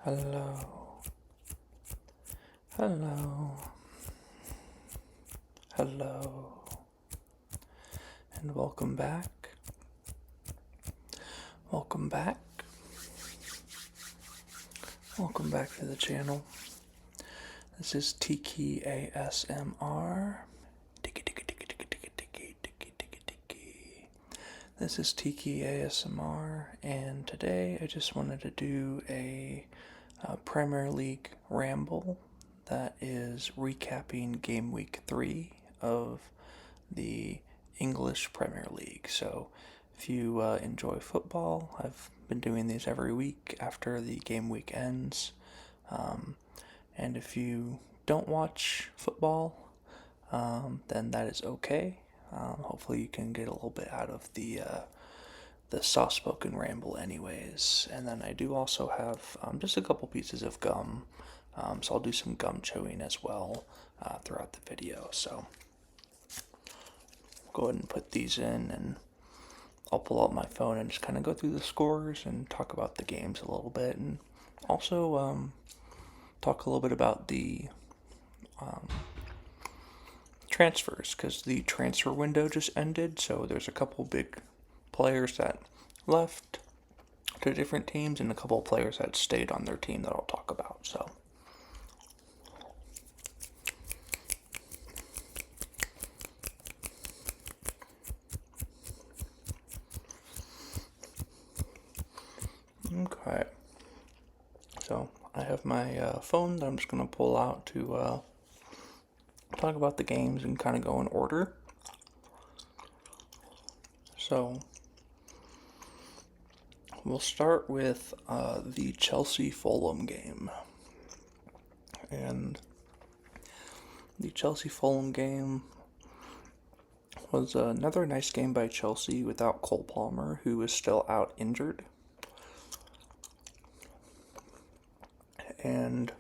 Hello, hello, hello, and welcome back. Welcome back. Welcome back to the channel. This is Tiki ASMR. Tiki tiki tiki tiki tiki tiki tiki tiki tiki. This is Tiki ASMR, and today I just wanted to do a Premier League ramble that is recapping Game Week 3 of the English Premier League. So, if you enjoy football, I've been doing these every week after the game week ends. And if you don't watch football, then that is okay. Hopefully, you can get a little bit out of the soft-spoken ramble anyways. And then I do also have just a couple pieces of gum, so I'll do some gum chewing as well throughout the video. So go ahead and put these in, and I'll pull out my phone and just kind of go through the scores and talk about the games a little bit, and also talk a little bit about the transfers, because the transfer window just ended, so there's a couple big players that left to different teams and a couple of players that stayed on their team that I'll talk about. So okay, so I have my phone that I'm just going to pull out to talk about the games and kind of go in order. So we'll start with the Chelsea-Fulham game. And the Chelsea-Fulham game was another nice game by Chelsea without Cole Palmer, who is still out injured. And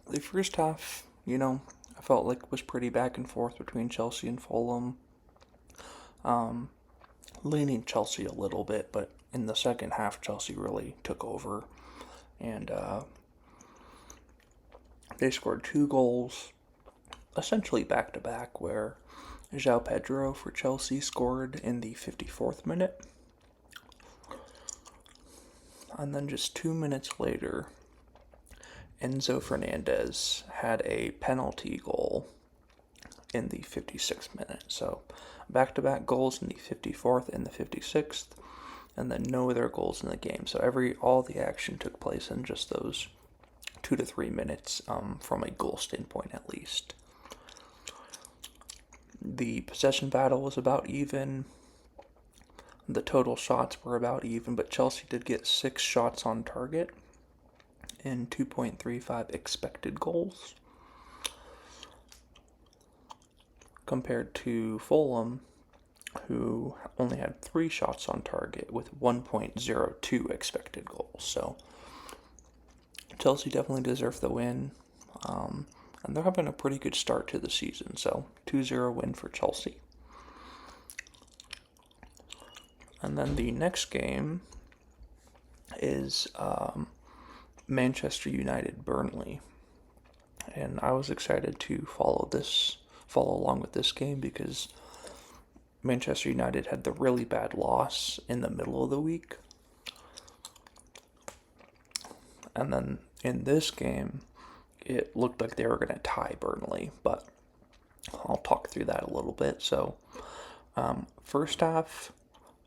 the first half, I felt like was pretty back and forth between Chelsea and Fulham. Leaning Chelsea a little bit, but in the second half, Chelsea really took over. And they scored 2 goals, essentially back to back, where João Pedro for Chelsea scored in the 54th minute. And then just 2 minutes later, Enzo Fernandez had a penalty goal in the 56th minute. So back-to-back goals in the 54th and the 56th, and then no other goals in the game. So all the action took place in just those 2 to 3 minutes, from a goal standpoint at least. The possession battle was about even. The total shots were about even, but Chelsea did get 6 shots on target and 2.35 expected goals, compared to Fulham, who only had 3 shots on target with 1.02 expected goals. So Chelsea definitely deserved the win, and they're having a pretty good start to the season. So 2-0 win for Chelsea. And then the next game is Manchester United Burnley, and I was excited to follow along with this game because Manchester United had the really bad loss in the middle of the week, and then in this game it looked like they were going to tie Burnley, but I'll talk through that a little bit. So first half,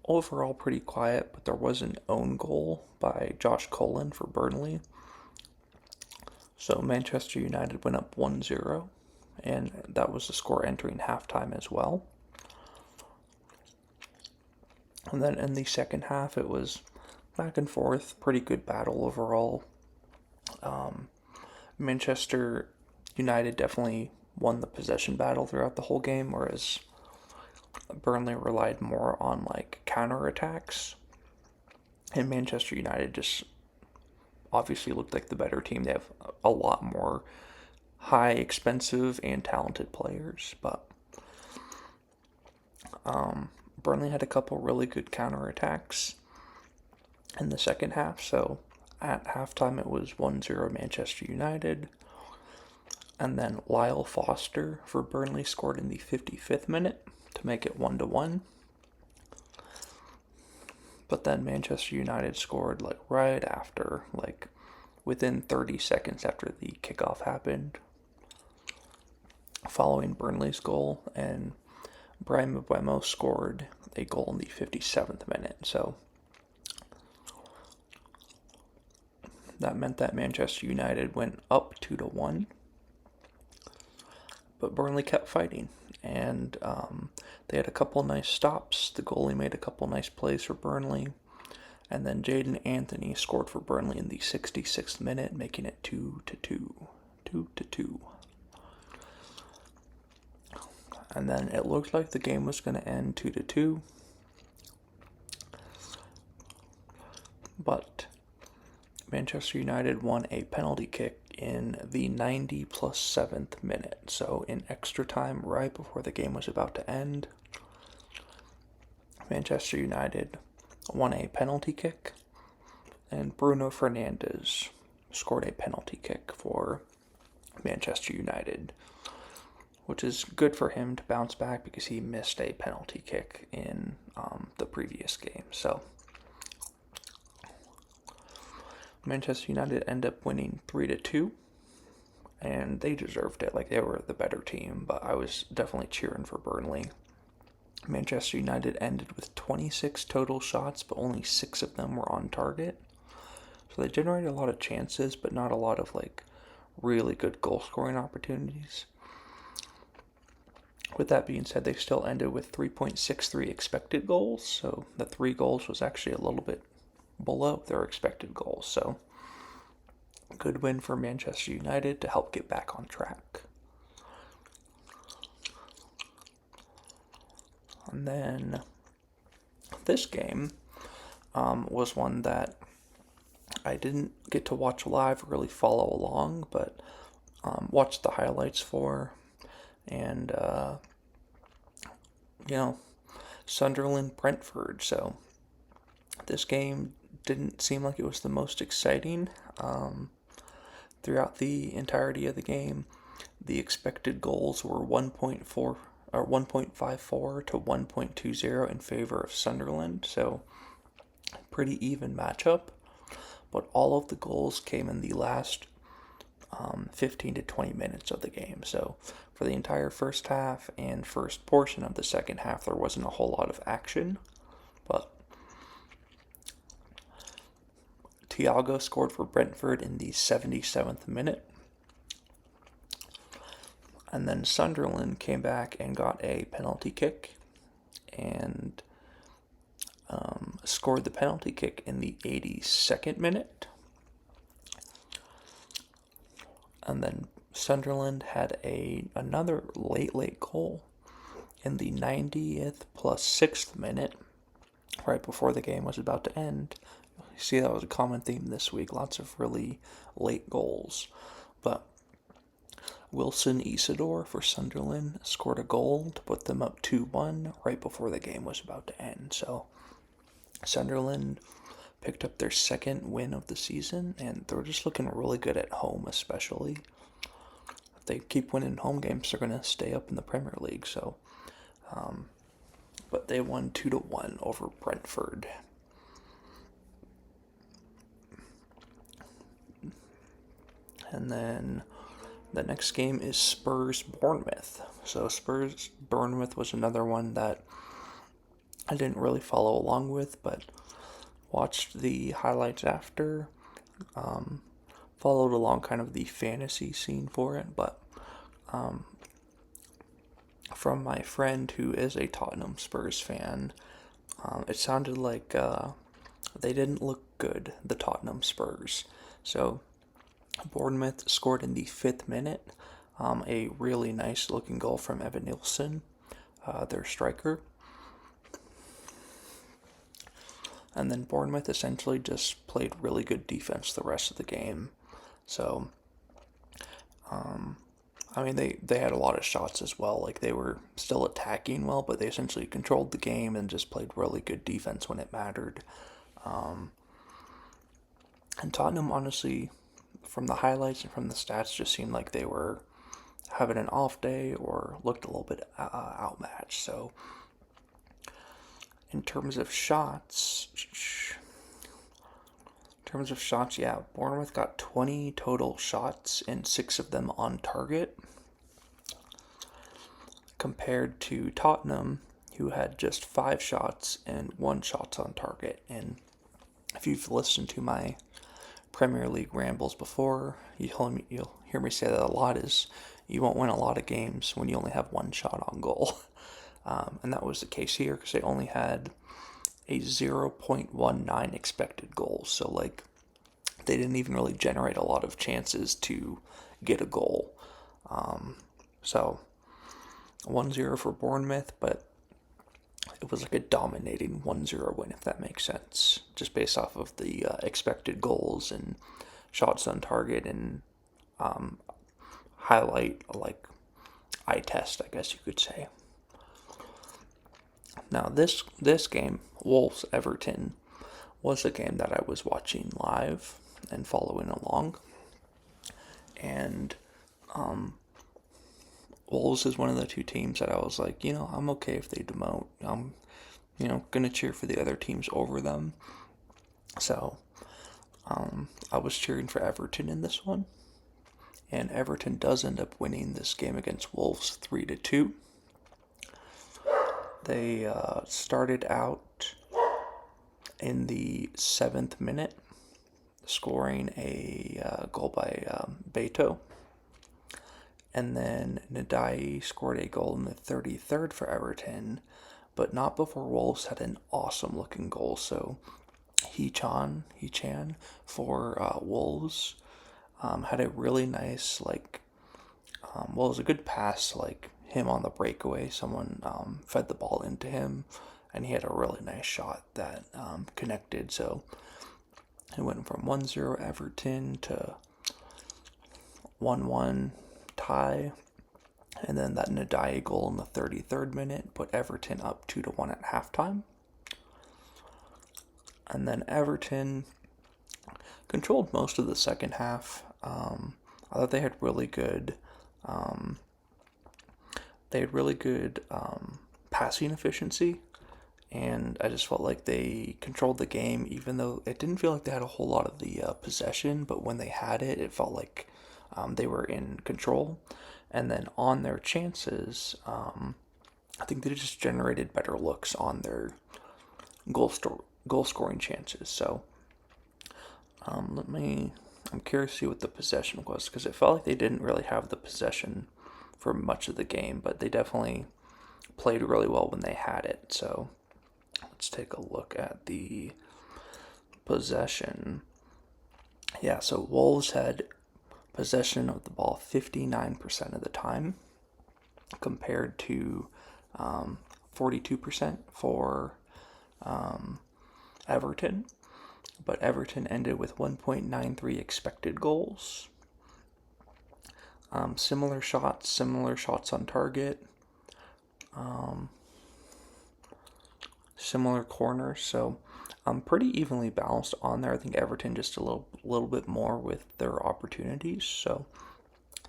overall pretty quiet, but there was an own goal by Josh Cullen for Burnley. So Manchester United went up 1-0, and that was the score entering halftime as well. And then in the second half, it was back and forth, pretty good battle overall. Manchester United definitely won the possession battle throughout the whole game, whereas Burnley relied more on counterattacks, and Manchester United just obviously looked like the better team. They have a lot more high, expensive, and talented players, but Burnley had a couple really good counterattacks in the second half, so At halftime, it was 1-0 Manchester United. And then Lyle Foster for Burnley scored in the 55th minute to make it 1-1. But then Manchester United scored like right after, like within 30 seconds after the kickoff happened, following Burnley's goal, and Brahim Mbeumo scored a goal in the 57th minute. So that meant that Manchester United went up 2-1. But Burnley kept fighting, and they had a couple nice stops. The goalie made a couple nice plays for Burnley, and then Jaden Anthony scored for Burnley in the 66th minute, making it 2-2. 2-2. And then it looked like the game was going to end 2-2, but Manchester United won a penalty kick in the 90 plus 7th minute. So in extra time, right before the game was about to end, Manchester United won a penalty kick, and Bruno Fernandes scored a penalty kick for Manchester United, which is good for him to bounce back because he missed a penalty kick in the previous game. So Manchester United end up winning 3-2, and they deserved it. Like, they were the better team, but I was definitely cheering for Burnley. Manchester United ended with 26 total shots, but only 6 of them were on target. So they generated a lot of chances, but not a lot of like really good goal scoring opportunities. With that being said, they still ended with 3.63 expected goals, so the 3 goals was actually a little bit below their expected goals. So good win for Manchester United to help get back on track. And then this game was one that I didn't get to watch live or really follow along, but watched the highlights for. And, Sunderland Brentford. So this game didn't seem like it was the most exciting. Throughout the entirety of the game, the expected goals were 1.4 or 1.54 to 1.20 in favor of Sunderland. So pretty even matchup. But all of the goals came in the last 15 to 20 minutes of the game. So for the entire first half and first portion of the second half, there wasn't a whole lot of action. But Thiago scored for Brentford in the 77th minute. And then Sunderland came back and got a penalty kick and scored the penalty kick in the 82nd minute. And then Sunderland had another late goal in the 90th plus 6th minute, right before the game was about to end. You see, that was a common theme this week. Lots of really late goals. But Wilson Isidore for Sunderland scored a goal to put them up 2-1 right before the game was about to end. So Sunderland picked up their second win of the season, and they're just looking really good at home, especially. If they keep winning home games, they're going to stay up in the Premier League. So, but they won 2-1 over Brentford. And then the next game is Spurs-Bournemouth. So Spurs-Bournemouth was another one that I didn't really follow along with, but watched the highlights after. Followed along kind of the fantasy scene for it, but from my friend who is a Tottenham Spurs fan, it sounded like they didn't look good, the Tottenham Spurs. So Bournemouth scored in the 5th minute, a really nice looking goal from Evan Nilsson, their striker. And then Bournemouth essentially just played really good defense the rest of the game. So, they had a lot of shots as well. Like, they were still attacking well, but they essentially controlled the game and just played really good defense when it mattered. And Tottenham, honestly, from the highlights and from the stats, just seemed like they were having an off day or looked a little bit outmatched. So, in terms of shots, yeah, Bournemouth got 20 total shots and 6 of them on target, compared to Tottenham, who had just 5 shots and 1 shot on target. And if you've listened to my Premier League rambles before, you'll hear me say that a lot, is you won't win a lot of games when you only have 1 shot on goal. And that was the case here because they only had a 0.19 expected goals. So, like, they didn't even really generate a lot of chances to get a goal. So, 1-0 for Bournemouth, but it was like a dominating 1-0 win, if that makes sense, just based off of the expected goals and shots on target and highlight, like, eye test, I guess you could say. Now, this game, Wolves Everton, was a game that I was watching live and following along. And Wolves is one of the 2 teams that I was like, I'm okay if they demote. I'm, gonna cheer for the other teams over them. So, I was cheering for Everton in this one. And Everton does end up winning this game against Wolves 3-2. They started out in the 7th minute, scoring a goal by Beto. And then Nadai scored a goal in the 33rd for Everton, but not before Wolves had an awesome looking goal. So Hee-chan for Wolves had a really nice, like, it was a good pass, like him on the breakaway. Someone fed the ball into him, and he had a really nice shot that connected. So it went from 1-0 Everton to 1-1 tie, and then that Nadai goal in the 33rd minute put Everton up 2-1 at halftime. And then Everton controlled most of the second half. I thought they had really good passing efficiency, and I just felt like they controlled the game, even though it didn't feel like they had a whole lot of the possession. But when they had it, it felt like they were in control. And then on their chances, I think they just generated better looks on their goal scoring chances. So I'm curious to see what the possession was, because it felt like they didn't really have the possession for much of the game, but they definitely played really well when they had it. So let's take a look at the possession. Yeah, so Wolves had possession of the ball 59% of the time, compared to 42% for Everton. But Everton ended with 1.93 expected goals. Similar shots on target, similar corners. So pretty evenly balanced on there. I think Everton just a little bit more with their opportunities. So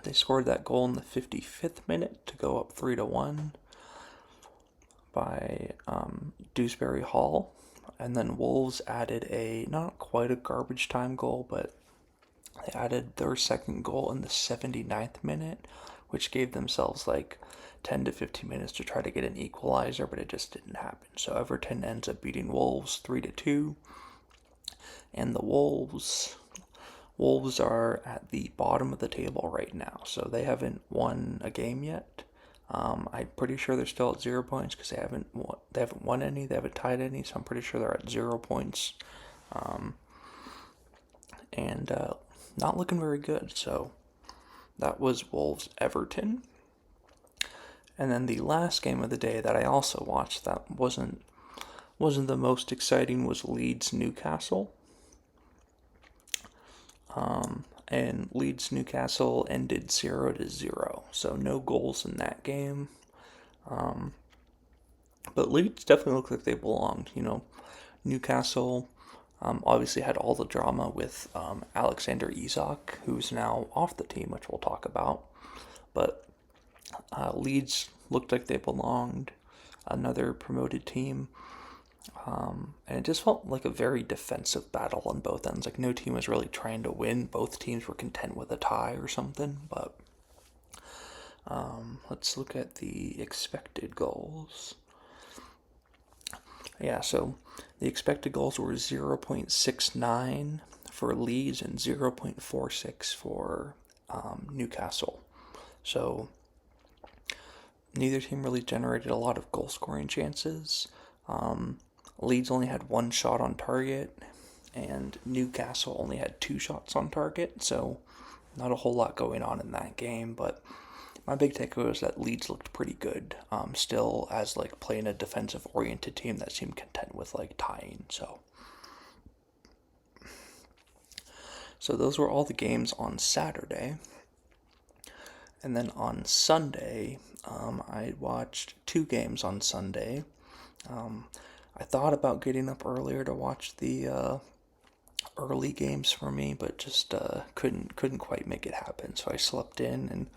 they scored that goal in the 55th minute to go up 3-1 by Dewsbury Hall. And then Wolves added a, not quite a garbage time goal, but they added their second goal in the 79th minute, which gave themselves like 10 to 15 minutes to try to get an equalizer, but it just didn't happen. So Everton ends up beating Wolves 3-2. And the Wolves are at the bottom of the table right now, so they haven't won a game yet. I'm pretty sure they're still at 0 points because they haven't won any, they haven't tied any, so I'm pretty sure they're at 0 points, and not looking very good. So that was Wolves Everton. And then the last game of the day that I also watched that wasn't the most exciting was Leeds Newcastle. And Leeds Newcastle ended 0-0, so no goals in that game. But Leeds definitely looked like they belonged. Newcastle Obviously had all the drama with Alexander Isak, who's now off the team, which we'll talk about. But Leeds looked like they belonged, another promoted team. And it just felt like a very defensive battle on both ends. Like no team was really trying to win. Both teams were content with a tie or something. But let's look at the expected goals. Yeah, so the expected goals were 0.69 for Leeds and 0.46 for Newcastle. So neither team really generated a lot of goal scoring chances. Leeds only had one shot on target, and Newcastle only had 2 shots on target, so not a whole lot going on in that game. But my big takeaway was that Leeds looked pretty good, still as like playing a defensive-oriented team that seemed content with like tying. So those were all the games on Saturday. And then on Sunday, I watched 2 games on Sunday. I thought about getting up earlier to watch the early games for me, but just couldn't quite make it happen. So I slept in and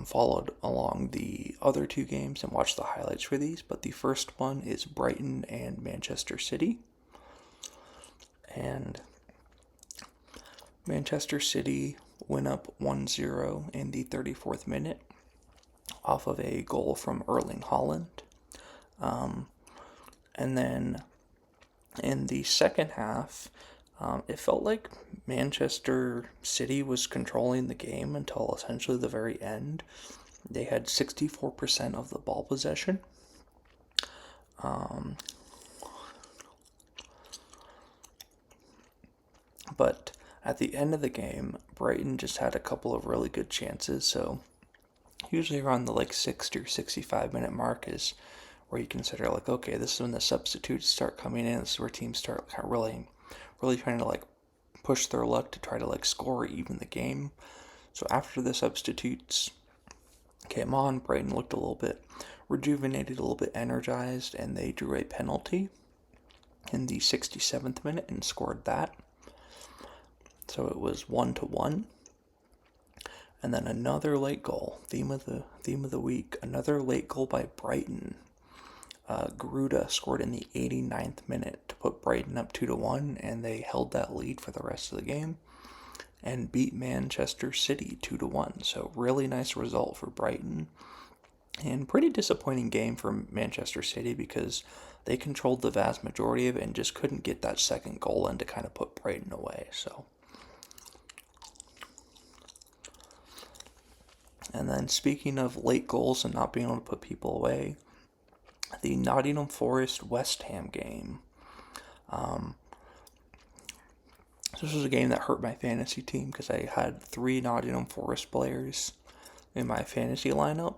followed along the other 2 games and watched the highlights for these. But the first one is Brighton and Manchester City. And Manchester City went up 1-0 in the 34th minute off of a goal from Erling Haaland. And then in the second half, it felt like Manchester City was controlling the game until essentially the very end. They had 64% of the ball possession. But at the end of the game, Brighton just had a couple of really good chances. So usually around the like 60 or 65-minute mark is where you consider like, okay, this is when the substitutes start coming in. This is where teams start kind of really trying to like push their luck to try to like score or even the game. So after the substitutes came on, Brighton looked a little bit rejuvenated, a little bit energized, and they drew a penalty in the 67th minute and scored that. So it was 1-1. And then another late goal, theme of the week, another late goal by Brighton. Garuda scored in the 89th minute to put Brighton up 2-1, and they held that lead for the rest of the game and beat Manchester City 2-1. So really nice result for Brighton, and pretty disappointing game for Manchester City because they controlled the vast majority of it and just couldn't get that second goal in to kind of put Brighton away. So. And then speaking of late goals and not being able to put people away, the Nottingham Forest West Ham game. This was a game that hurt my fantasy team because I had 3 Nottingham Forest players in my fantasy lineup.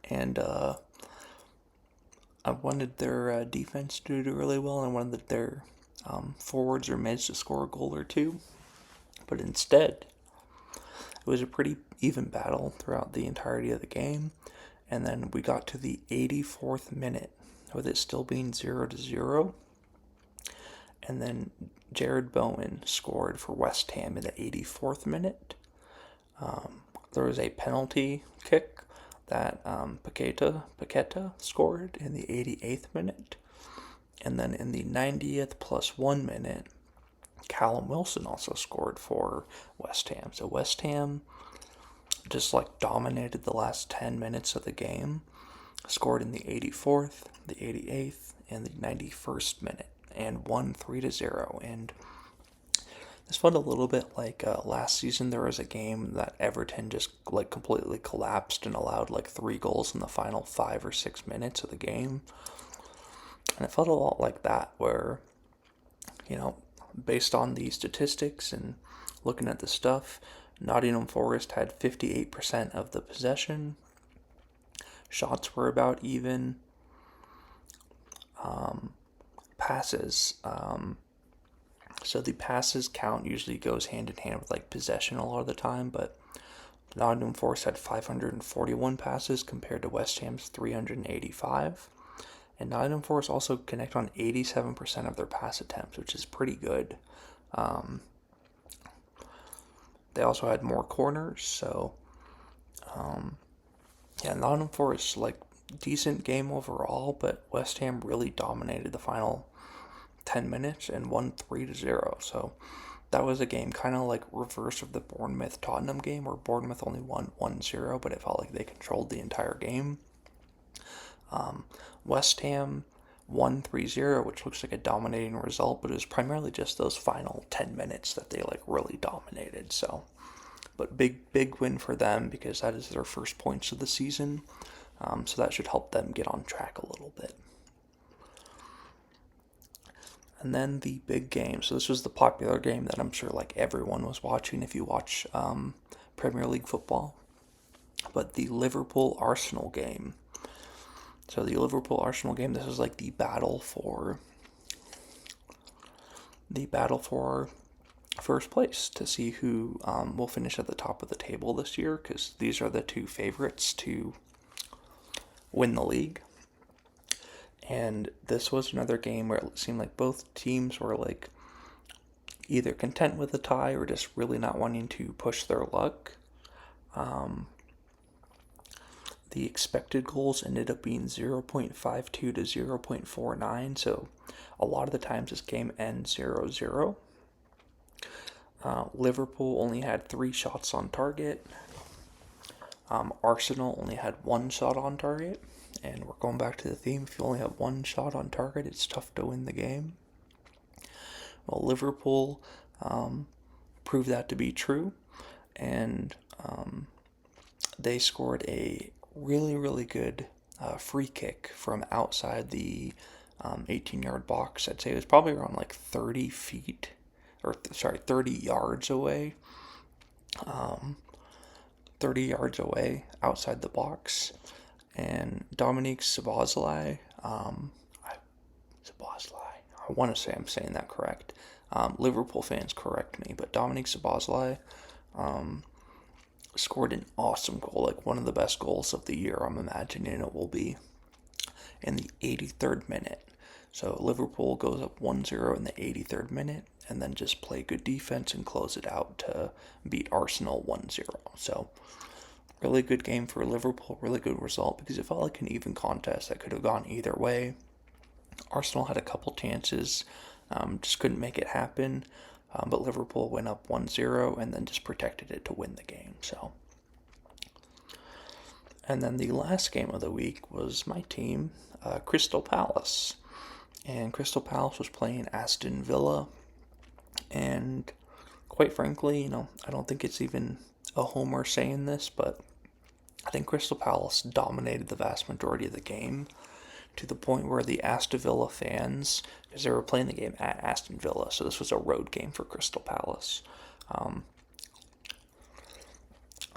And I wanted their defense to do really well, and I wanted their forwards or mids to score a goal or 2. But instead, it was a pretty even battle throughout the entirety of the game. And then we got to the 84th minute with it still being 0-0. And then Jared Bowen scored for West Ham in the 84th minute. There was a penalty kick that Paqueta scored in the 88th minute. And then in the 90th plus 1 minute, Callum Wilson also scored for West Ham. So West Ham just like dominated the last 10 minutes of the game. Scored in the 84th, the 88th, and the 91st minute, and won 3-0. And this felt a little bit like last season. There was a game that Everton just like completely collapsed and allowed like 3 goals in the final 5 or 6 minutes of the game. And it felt a lot like that, where, you know, based on the statistics and looking at the stuff, Nottingham Forest had 58% of the possession. Shots were about even. Passes. So the passes count usually goes hand in hand with like possession a lot of the time, but Nottingham Forest had 541 passes compared to West Ham's 385. And Nottingham Forest also connect on 87% of their pass attempts, which is pretty good. They also had more corners, so yeah, Nottingham Forest, like, decent game overall, but West Ham really dominated the final 10 minutes and won 3-0. So that was a game kind of like reverse of the Bournemouth Tottenham game, where Bournemouth only won 1-0, but it felt like they controlled the entire game. West Ham won 3-0, which looks like a dominating result, but it was primarily just those final 10 minutes that they like really dominated. So, but big win for them, because that is their first points of the season. So that should help them get on track a little bit. And then the big game. So this was the popular game that I'm sure like everyone was watching if you watch Premier League football. But the Liverpool-Arsenal game. So the Liverpool-Arsenal game, this is like the battle for first place, to see who will finish at the top of the table this year, because these are the two favorites to win the league. And this was another game where it seemed like both teams were like either content with a tie or just really not wanting to push their luck. The expected goals ended up being 0.52 to 0.49, so a lot of the times this game ends 0-0. Liverpool only had 3 shots on target. Arsenal only had 1 shot on target. And we're going back to the theme. If you only have 1 shot on target, it's tough to win the game. Well, Liverpool proved that to be true. And they scored a really good free kick from outside the 18-yard box. I'd say it was probably around like 30 feet, 30 yards away. 30 yards away outside the box. And Dominique Szoboszlai, I want to say I'm saying that correct. Liverpool fans correct me, but Dominique Szoboszlai scored an awesome goal, like one of the best goals of the year, I'm imagining it will be, in the 83rd minute. So Liverpool goes up 1-0 in the 83rd minute, and then just play good defense and close it out to beat Arsenal 1-0. So really good game for Liverpool, really good result, because it felt like an even contest that could have gone either way. Arsenal had a couple chances, just couldn't make it happen, but Liverpool went up 1-0 and then just protected it to win the game. So, and then the last game of the week was my team, Crystal Palace. And Crystal Palace was playing Aston Villa, and quite frankly, I don't think it's even a homer saying this, but I think Crystal Palace dominated the vast majority of the game, to the point where the Aston Villa fans, because they were playing the game at Aston Villa, so this was a road game for Crystal Palace.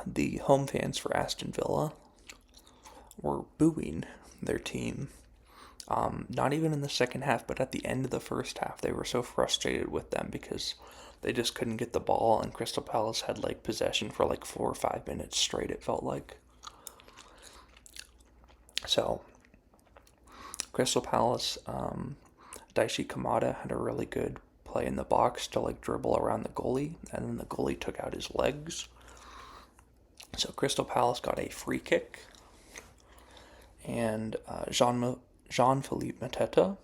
The home fans for Aston Villa were booing their team. Not even in the second half, but at the end of the first half, they were so frustrated with them because they just couldn't get the ball, and Crystal Palace had like possession for like 4 or 5 minutes straight, it felt like. So, Crystal Palace, Daichi Kamada had a really good play in the box to like dribble around the goalie, and then the goalie took out his legs. So Crystal Palace got a free kick, and Jean-Philippe Mateta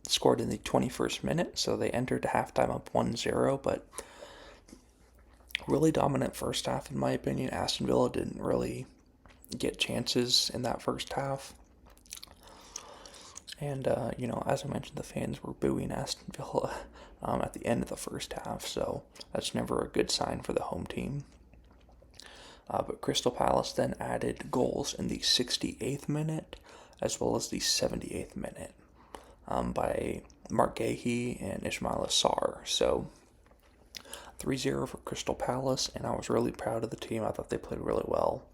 scored in the 21st minute, so they entered halftime up 1-0, but really dominant first half, in my opinion. Aston Villa didn't really get chances in that first half. And, as I mentioned, the fans were booing Aston Villa at the end of the first half, so that's never a good sign for the home team. But Crystal Palace then added goals in the 68th minute as well as the 78th minute by Mark Gahey and Ismail Assar. So 3-0 for Crystal Palace, and I was really proud of the team. I thought they played really well.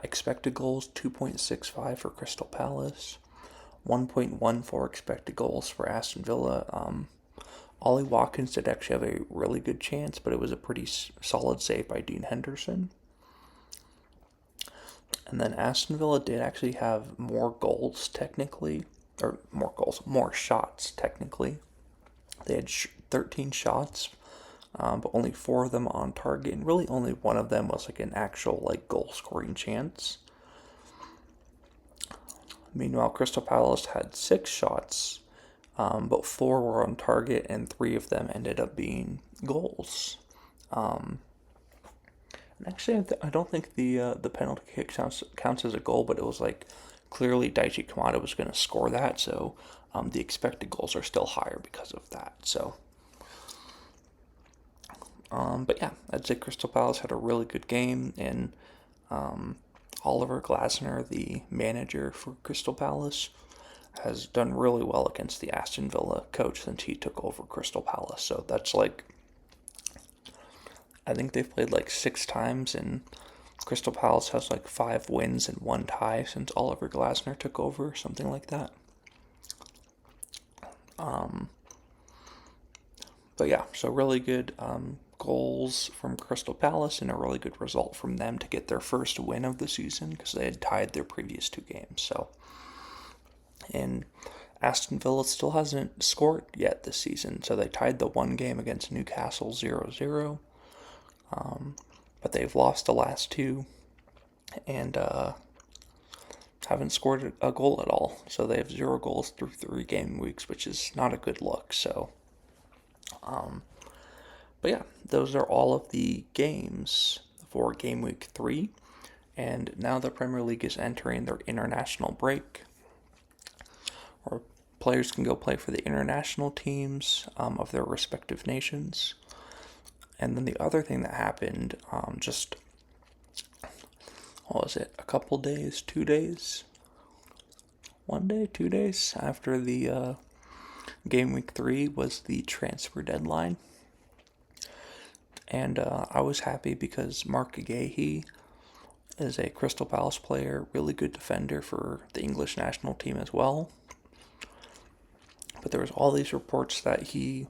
Expected goals 2.65 for Crystal Palace, 1.14 expected goals for Aston Villa. Ollie Watkins did actually have a really good chance, but it was a pretty solid save by Dean Henderson. And then Aston Villa did actually have more goals technically, or more shots technically. They had 13 shots, but only 4 of them on target, and really only one of them was like an actual like goal scoring chance. Meanwhile, Crystal Palace had 6 shots, but 4 were on target, and 3 of them ended up being goals. And actually, I don't think the penalty kick counts as a goal, but it was like clearly Daichi Kamada was going to score that, so the expected goals are still higher because of that. So, but yeah, I'd say Crystal Palace had a really good game, and Oliver Glasner, the manager for Crystal Palace, has done really well against the Aston Villa coach since he took over Crystal Palace. So that's like, I think they've played like 6 times, and Crystal Palace has like 5 wins and 1 tie since Oliver Glasner took over, something like that. But yeah, so really good goals from Crystal Palace and a really good result from them to get their first win of the season because they had tied their previous 2 games. So, and Aston Villa still hasn't scored yet this season, so they tied the 1 game against Newcastle 0-0, but they've lost the last 2 and haven't scored a goal at all. So they have 0 goals through 3 game weeks, which is not a good look. So, but yeah, those are all of the games for game week 3. And now the Premier League is entering their international break, where players can go play for the international teams of their respective nations. And then the other thing that happened what was it, a couple days, 2 days, 1 day, 2 days after the game week 3 was the transfer deadline. And I was happy because Mark Gahey is a Crystal Palace player, really good defender for the English national team as well. But there was all these reports that he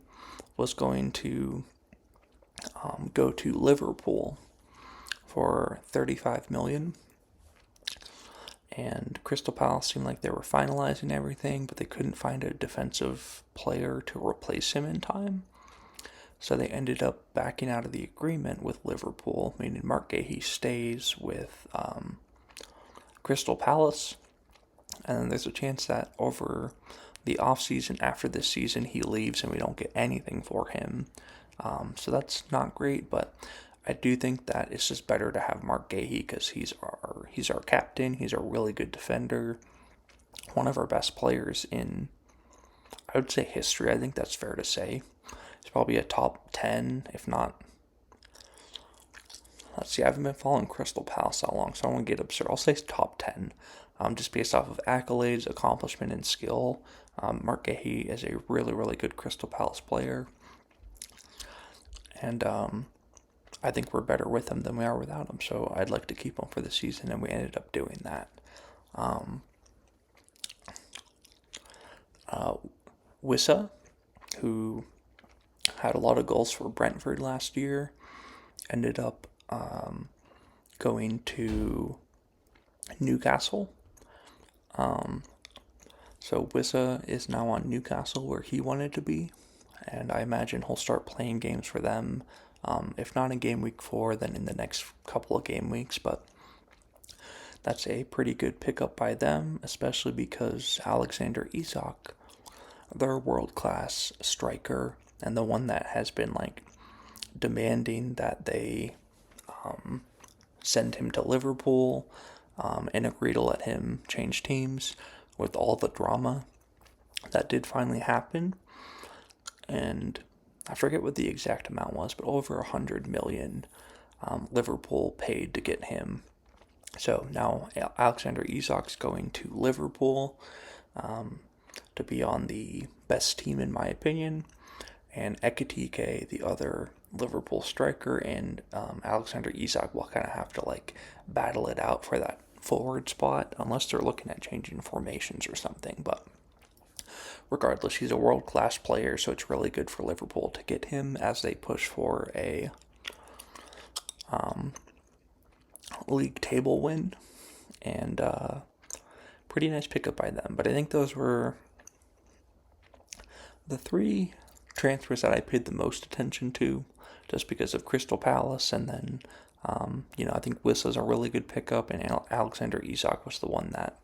was going to go to Liverpool for 35 million. And Crystal Palace seemed like they were finalizing everything, but they couldn't find a defensive player to replace him in time. So they ended up backing out of the agreement with Liverpool, meaning Mark Gahey stays with Crystal Palace. And then there's a chance that over the offseason after this season he leaves and we don't get anything for him. So that's not great, but I do think that it's just better to have Mark Gahey because he's our captain. He's a really good defender, one of our best players in, I would say, history. I think that's fair to say. He's probably a top 10, if not. Let's see, I haven't been following Crystal Palace that long, so I won't get absurd. I'll say top 10, just based off of accolades, accomplishment, and skill. Mark Gahey is a really, really good Crystal Palace player. And I think we're better with him than we are without him, so I'd like to keep him for the season, and we ended up doing that. Wissa, who had a lot of goals for Brentford last year, ended up going to Newcastle. So Wissa is now on Newcastle where he wanted to be, and I imagine he'll start playing games for them, if not in game week 4, then in the next couple of game weeks, but that's a pretty good pickup by them, especially because Alexander Isak, their world-class striker, and the one that has been like demanding that they send him to Liverpool and agree to let him change teams with all the drama that did finally happen. And I forget what the exact amount was, but over 100 million Liverpool paid to get him. So now Alexander Isak's going to Liverpool to be on the best team in my opinion, and Ekitike, the other Liverpool striker, and Alexander Isak will kind of have to like battle it out for that forward spot, unless they're looking at changing formations or something. But regardless, he's a world-class player, so it's really good for Liverpool to get him as they push for a league table win. and pretty nice pickup by them. But I think those were the 3 transfers that I paid the most attention to, just because of Crystal Palace, and then I think Wissa's a really good pickup, and Alexander Isak was the one that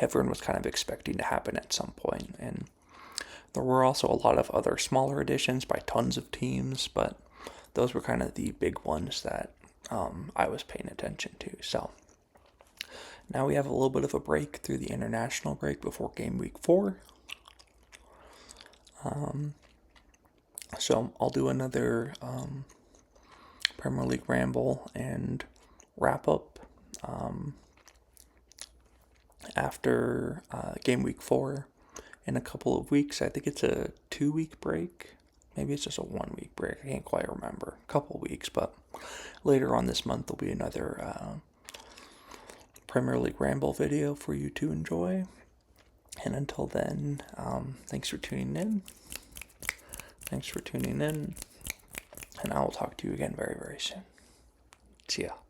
everyone was kind of expecting to happen at some point. And there were also a lot of other smaller additions by tons of teams, but those were kind of the big ones that I was paying attention to. So now we have a little bit of a break through the international break before game week 4. So I'll do another Premier League ramble and wrap up after game week 4 in a couple of weeks. I think it's a 2-week break. Maybe it's just a 1-week break. I can't quite remember. A couple of weeks, but later on this month there'll be another Premier League ramble video for you to enjoy. And until then, thanks for tuning in. And I will talk to you again very, very soon. See ya.